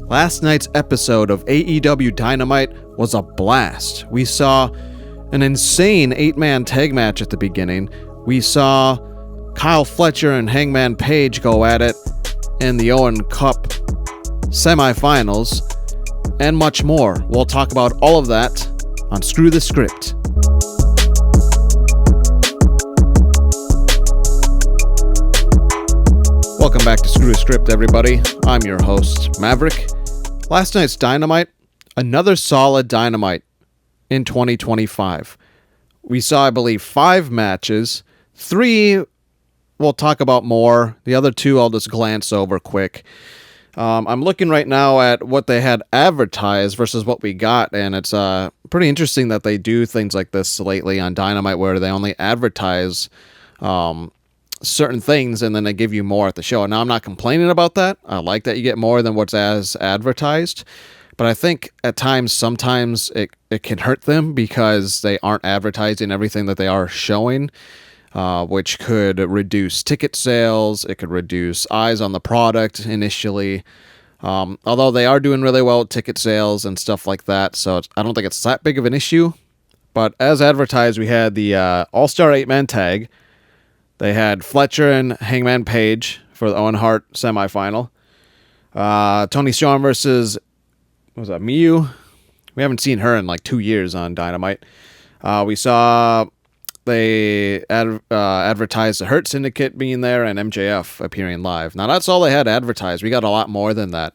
Last night's episode of AEW Dynamite was a blast. We saw an insane 8-man tag match at the beginning. We saw Kyle Fletcher and Hangman Page go at it in the Owen Cup semifinals, and much more. We'll talk about all of that on Screw the Script. Welcome back to Screw the Script, everybody. I'm your host, Maverick. Last night's Dynamite, another solid Dynamite in 2025. We saw, I believe, 5 matches. 3 we'll talk about more. The other 2 I'll just glance over quick. I'm looking right now at what they had advertised versus what we got, and it's pretty interesting that they do things like this lately on Dynamite where they only advertise certain things and then they give you more at the show. Now, I'm not complaining about that. I like that you get more than what's as advertised, but I think at times, sometimes it can hurt them because they aren't advertising everything that they are showing, which could reduce ticket sales. It could reduce eyes on the product initially, although they are doing really well with ticket sales and stuff like that, so I don't think it's that big of an issue. But as advertised, we had the All-Star 8-man tag. They had Fletcher and Hangman Page for the Owen Hart semifinal. Toni Storm versus, what was that, Miyu? We haven't seen her in like 2 years on Dynamite. We saw they advertised the Hurt Syndicate being there and MJF appearing live. Now, that's all they had advertised. We got a lot more than that.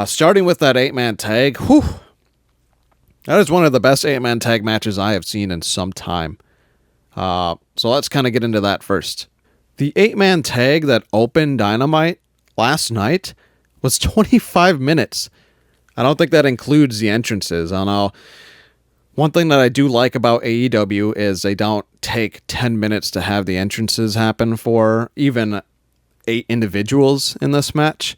Starting with that 8-man tag, that is one of the best 8-man tag matches I have seen in some time. So let's kind of get into that first. The 8-man tag that opened Dynamite last night was 25 minutes. I don't think that includes the entrances. I don't know. One thing that I do like about AEW is they don't take 10 minutes to have the entrances happen for even 8 individuals in this match.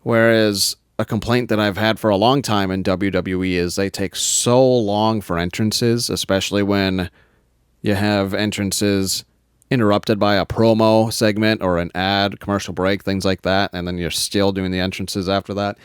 Whereas a complaint that I've had for a long time in WWE is they take so long for entrances, especially when you have entrances interrupted by a promo segment or an ad, commercial break, things like that, and then you're still doing the entrances after that.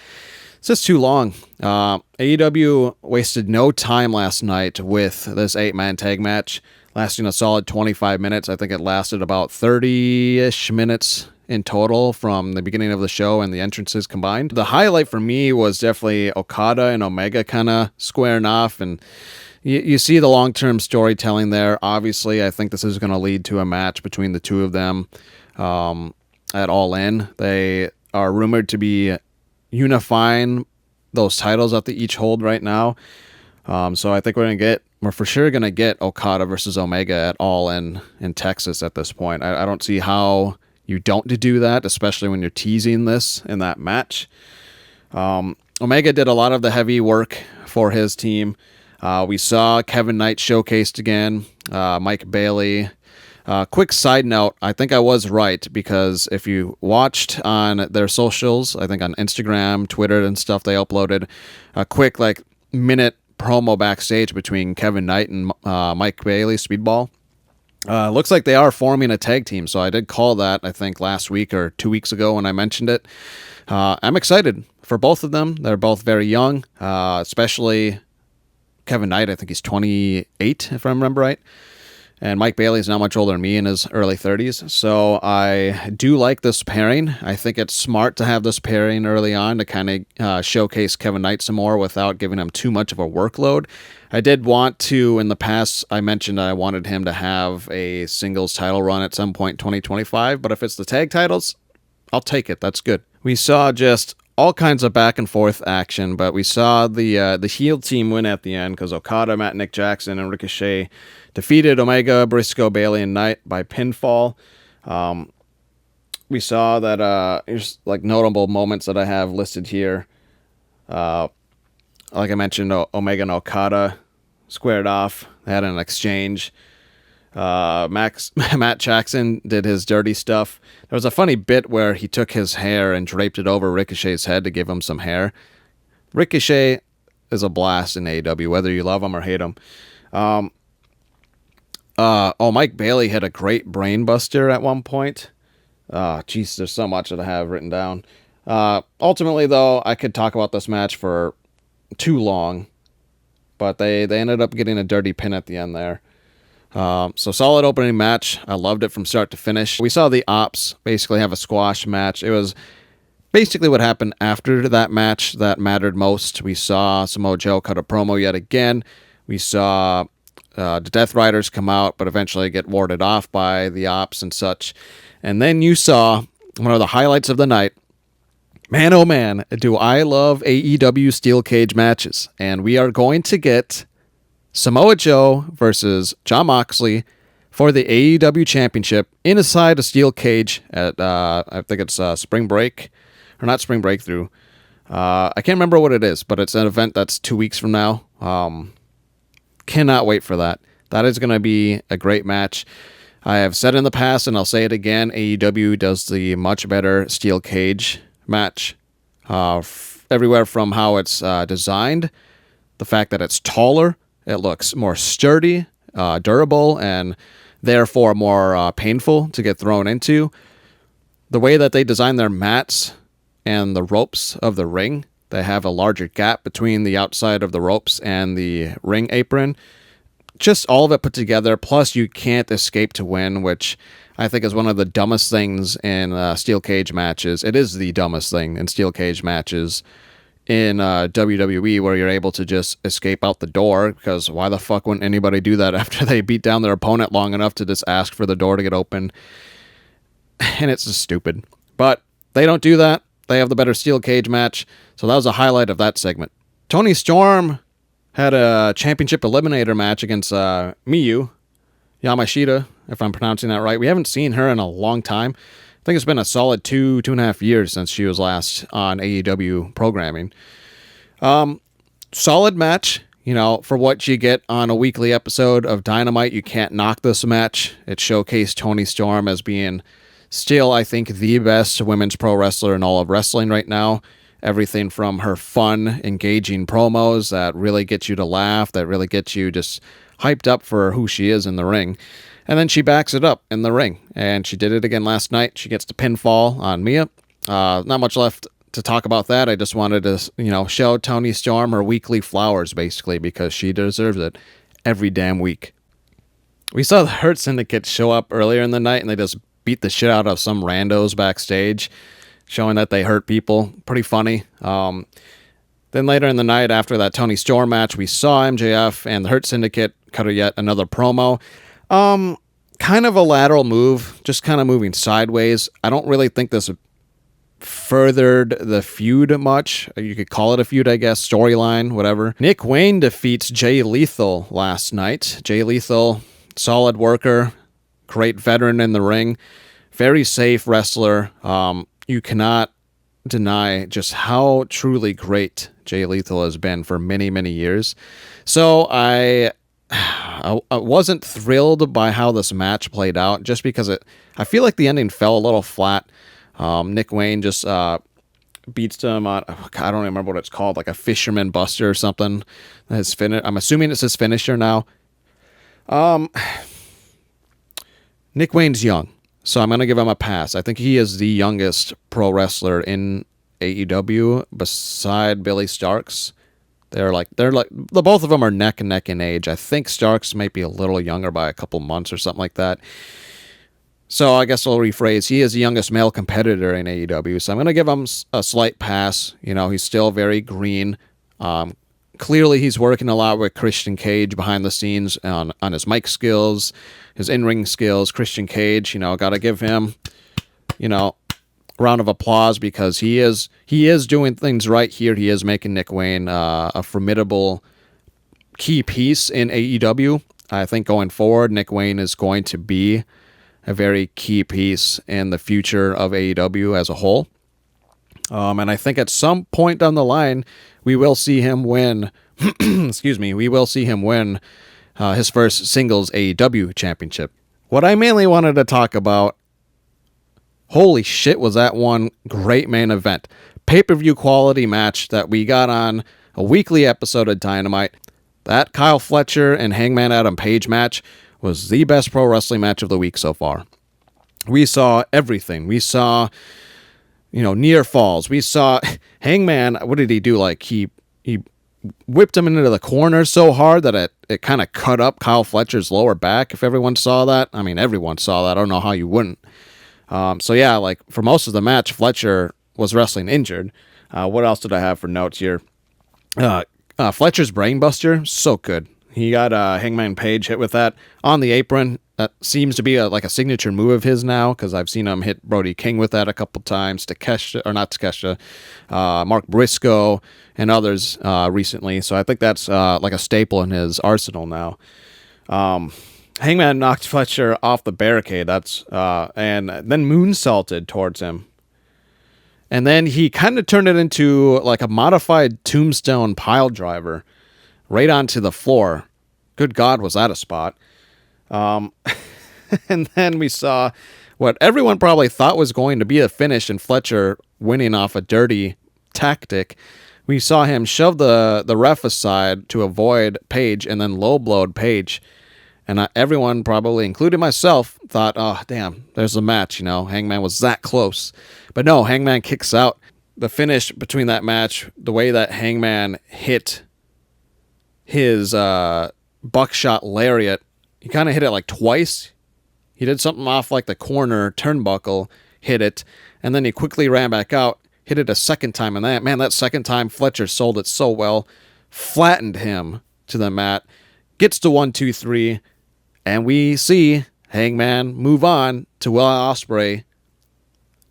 It's just too long. AEW wasted no time last night with this 8-man tag match, lasting a solid 25 minutes. I think it lasted about 30-ish minutes in total from the beginning of the show and the entrances combined. The highlight for me was definitely Okada and Omega kind of squaring off, and you see the long-term storytelling there. Obviously, I think this is going to lead to a match between the two of them at All In. They are rumored to be unifying those titles that they each hold right now. So I think we're for sure going to get Okada versus Omega at All In Texas at this point. I don't see how you don't do that, especially when you're teasing this in that match. Omega did a lot of the heavy work for his team. We saw Kevin Knight showcased again, Mike Bailey. Quick side note, I think I was right, because if you watched on their socials, I think on Instagram, Twitter, and stuff, they uploaded a quick minute promo backstage between Kevin Knight and Mike Bailey, Speedball. Looks like they are forming a tag team, so I did call that, I think, last week or 2 weeks ago when I mentioned it. I'm excited for both of them. They're both very young, especially Kevin Knight. I think he's 28, if I remember right. And Mike Bailey's not much older than me, in his early 30s. So I do like this pairing. I think it's smart to have this pairing early on to kind of showcase Kevin Knight some more without giving him too much of a workload. I did want to, in the past, I mentioned I wanted him to have a singles title run at some point in 2025. But if it's the tag titles, I'll take it. That's good. We saw just all kinds of back and forth action, but we saw the heel team win at the end because Okada, Nick Jackson, and Ricochet defeated Omega, Briscoe, Bailey, and Knight by pinfall. We saw that here's notable moments that I have listed here. Like I mentioned, Omega and Okada squared off. They had an exchange. Matt Jackson did his dirty stuff. There was a funny bit where he took his hair and draped it over Ricochet's head to give him some hair. Ricochet is a blast in AEW, whether you love him or hate him. Mike Bailey had a great brain buster at one point. Jeez, there's so much that I have written down. Ultimately, though, I could talk about this match for too long, but they ended up getting a dirty pin at the end there. So solid opening match. I loved it from start to finish. We saw the Ops basically have a squash match. It was basically what happened after that match that mattered most. We saw Samoa Joe cut a promo yet again. We saw the Death Riders come out, but eventually get warded off by the Ops and such. And then you saw one of the highlights of the night. Man, oh man, do I love AEW steel cage matches. And we are going to get Samoa Joe versus Jon Moxley for the AEW Championship inside a steel cage at, I think it's Spring Break, or not Spring Breakthrough. I can't remember what it is, but it's an event that's 2 weeks from now. Cannot wait for that. That is going to be a great match. I have said in the past, and I'll say it again, AEW does the much better steel cage match. Everywhere from how it's designed, the fact that it's taller, it looks more sturdy, durable, and therefore more painful to get thrown into. The way that they design their mats and the ropes of the ring, they have a larger gap between the outside of the ropes and the ring apron. Just all of it put together, plus you can't escape to win, which I think is one of the dumbest things in steel cage matches. It is the dumbest thing in steel cage matches in WWE, where you're able to just escape out the door, because why the fuck wouldn't anybody do that after they beat down their opponent long enough to just ask for the door to get open? And it's just stupid. But they don't do that. They have the better steel cage match, so that was a highlight of that segment. Toni Storm had a championship eliminator match against Miyu Yamashita, if I'm pronouncing that right. We haven't seen her in a long time. I think it's been a solid 2.5 years since she was last on AEW programming. Solid match. You know, for what you get on a weekly episode of Dynamite, you can't knock this match. It showcased Toni Storm as being still, I think, the best women's pro wrestler in all of wrestling right now. Everything from her fun, engaging promos that really get you to laugh, that really get you just hyped up for who she is in the ring. And then she backs it up in the ring. And she did it again last night. She gets the pinfall on Mia. Not much left to talk about that. I just wanted to, show Toni Storm her weekly flowers, basically, because she deserves it every damn week. We saw the Hurt Syndicate show up earlier in the night, and they just beat the shit out of some randos backstage, showing that they hurt people. Pretty funny. Then later in the night, after that Toni Storm match, we saw MJF and the Hurt Syndicate cut yet another promo. Kind of a lateral move, just kind of moving sideways. I don't really think this furthered the feud much. You could call it a feud, I guess, storyline, whatever. Nick Wayne defeats Jay Lethal last night. Jay Lethal, solid worker, great veteran in the ring, very safe wrestler. You cannot deny just how truly great Jay Lethal has been for many, many years. So I wasn't thrilled by how this match played out, just because I feel like the ending fell a little flat. Nick Wayne just beats him on, I don't remember what it's called, like a fisherman buster or something. I'm assuming it's his finisher now. Nick Wayne's young, so I'm going to give him a pass. I think he is the youngest pro wrestler in AEW beside Billy Starks. They're like the both of them are neck and neck in age. I think Starks might be a little younger by a couple months or something like that. So I guess I'll rephrase. He is the youngest male competitor in AEW, so I'm going to give him a slight pass. He's still very green. Clearly, he's working a lot with Christian Cage behind the scenes on his mic skills, his in-ring skills. Christian Cage, got to give him, round of applause, because he is doing things right here. He is making Nick Wayne a formidable key piece in AEW. I think going forward, Nick Wayne is going to be a very key piece in the future of AEW as a whole. And I think at some point down the line, we will see him win. We will see him win his first singles AEW championship. What I mainly wanted to talk about, holy shit, was that one great main event. Pay-per-view quality match that we got on a weekly episode of Dynamite. That Kyle Fletcher and Hangman Adam Page match was the best pro wrestling match of the week so far. We saw everything. We saw near falls. We saw Hangman. What did he do? Like he whipped him into the corner so hard that it kind of cut up Kyle Fletcher's lower back. If everyone saw that, I mean, everyone saw that. I don't know how you wouldn't. So yeah, like for most of the match, Fletcher was wrestling injured. What else did I have for notes here? Fletcher's brainbuster, so good. He got Hangman Page hit with that on the apron. That seems to be like a signature move of his now, because I've seen him hit Brody King with that a couple times. Mark Briscoe and others recently. So I think that's like a staple in his arsenal now. Hangman knocked Fletcher off the barricade. And then moonsaulted towards him. And then he kind of turned it into like a modified tombstone pile driver right onto the floor. Good God, was that a spot? And then we saw what everyone probably thought was going to be a finish and Fletcher winning off a dirty tactic. We saw him shove the ref aside to avoid Page and then low-blowed Page. And everyone, probably including myself, thought, oh, damn, there's a match, Hangman was that close. But no, Hangman kicks out. The finish between that match, the way that Hangman hit his buckshot lariat, he kind of hit it like twice. He did something off like the corner turnbuckle, hit it, and then he quickly ran back out, hit it a second time. And that second time, Fletcher sold it so well, flattened him to the mat, gets to 1, 2, 3, and we see Hangman move on to Will Ospreay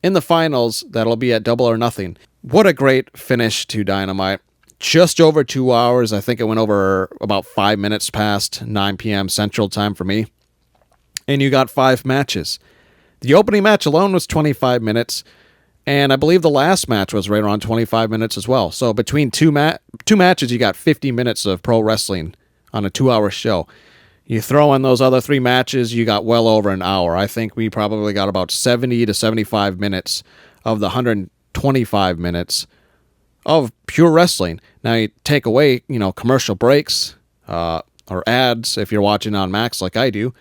in the finals. That'll be at Double or Nothing. What a great finish to Dynamite. Just over 2 hours. I think it went over about 5 minutes past 9 p.m. Central Time for me. And you got 5 matches. The opening match alone was 25 minutes. And I believe the last match was right around 25 minutes as well. So between two matches, you got 50 minutes of pro wrestling on a 2-hour show. You throw in those other 3 matches, you got well over an hour. I think we probably got about 70 to 75 minutes of the 125 minutes of pure wrestling. Now you take away, commercial breaks or ads if you're watching on Max like I do,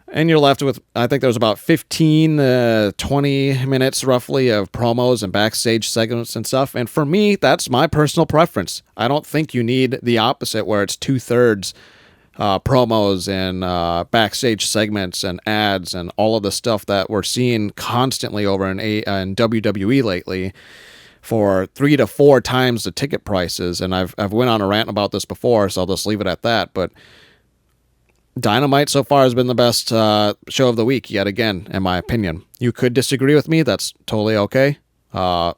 and you're left with, I think there's about 15 to 20 minutes roughly of promos and backstage segments and stuff. And for me, that's my personal preference. I don't think you need the opposite where it's 2/3 promos and backstage segments and ads and all of the stuff that we're seeing constantly over in WWE lately for 3 to 4 times the ticket prices. And I've went on a rant about this before, so I'll just leave it at that. But Dynamite so far has been the best show of the week yet again, in my opinion. You could disagree with me. That's totally okay. Pro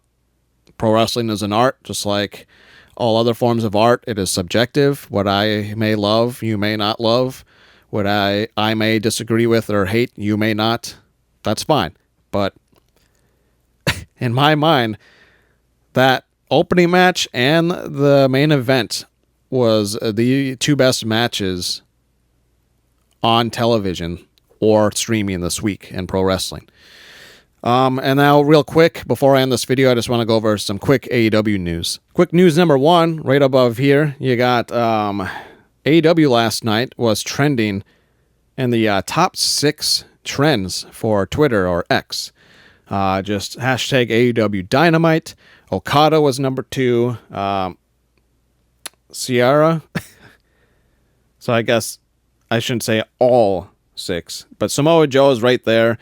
wrestling is an art, just like all other forms of art. It is subjective. What I may love, you may not love. What I may disagree with or hate, you may not. That's fine. But in my mind, that opening match and the main event was the 2 best matches on television or streaming this week in pro wrestling. And now, real quick, before I end this video, I just want to go over some quick AEW news. Quick news number 1, right above here, you got AEW last night was trending in the top 6 trends for Twitter or X. Just hashtag AEW Dynamite. Okada was number 2. Sierra. So I guess I shouldn't say all 6, but Samoa Joe is right there.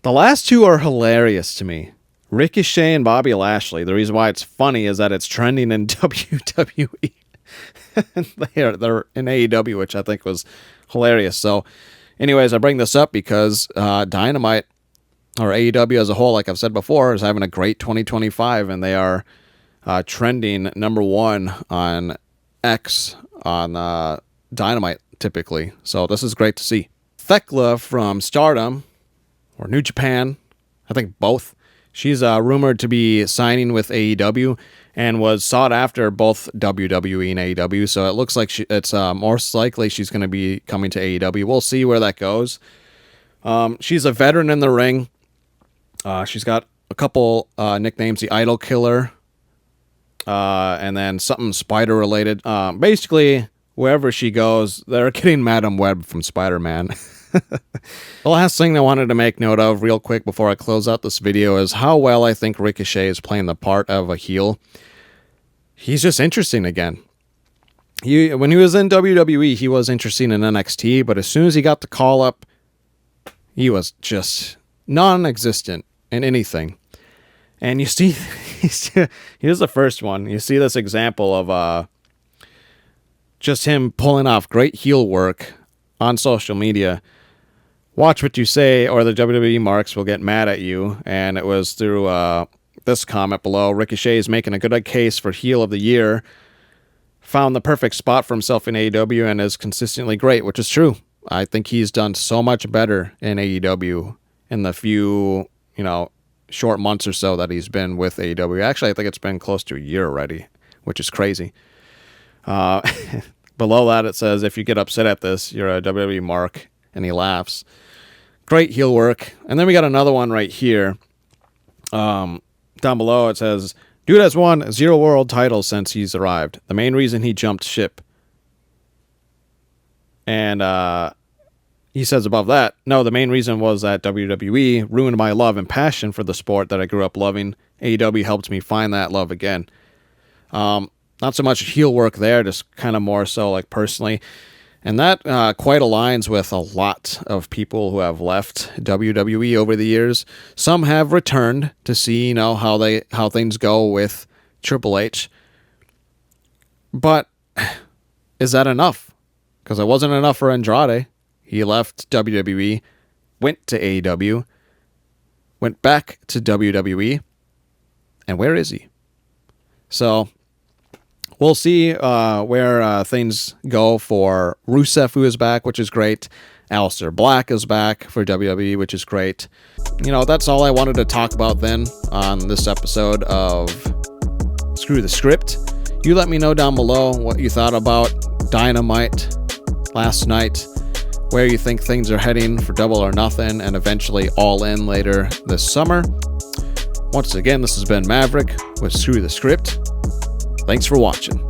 The last 2 are hilarious to me. Ricochet and Bobby Lashley. The reason why it's funny is that it's trending in WWE. They're in AEW, which I think was hilarious. So, anyways, I bring this up because Dynamite, or AEW as a whole, like I've said before, is having a great 2025, and they are trending number 1 on X on Dynamite, typically. So this is great to see. Thekla from Stardom, or New Japan, I think both. She's rumored to be signing with AEW and was sought after both WWE and AEW. So it looks like it's most likely she's going to be coming to AEW. We'll see where that goes. She's a veteran in the ring. She's got a couple nicknames, the Idol Killer, and then something spider related. Basically, wherever she goes, they're getting Madam Web from Spider-Man. The last thing I wanted to make note of real quick before I close out this video is how well I think Ricochet is playing the part of a heel. He's just interesting again. When he was in WWE, he was interesting in NXT, but as soon as he got the call up, he was just non-existent in anything. And you see, here's the first one. You see this example of just him pulling off great heel work on social media. Watch what you say or the WWE marks will get mad at you. And it was through this comment below. Ricochet is making a good case for heel of the year. Found the perfect spot for himself in AEW and is consistently great, which is true. I think he's done so much better in AEW in the few, short months or so that he's been with AEW. Actually, I think it's been close to a year already, which is crazy. Below that, it says, if you get upset at this, you're a WWE mark, and he laughs. Great heel work. And then we got another one right here. Down below, it says, dude has won 0 world titles since he's arrived. The main reason he jumped ship. And he says above that, no, the main reason was that WWE ruined my love and passion for the sport that I grew up loving. AEW helped me find that love again. Not so much heel work there, just kind of more so like personally. And that quite aligns with a lot of people who have left WWE over the years. Some have returned to see, how things go with Triple H. But is that enough? Because it wasn't enough for Andrade. He left WWE, went to AEW, went back to WWE, and where is he? So we'll see where things go for Rusev, who is back, which is great. Aleister Black is back for WWE, which is great. That's all I wanted to talk about then on this episode of Screw the Script. You let me know down below what you thought about Dynamite last night, where you think things are heading for Double or Nothing, and eventually All In later this summer. Once again, this has been Maverick with Screw the Script. Thanks for watching.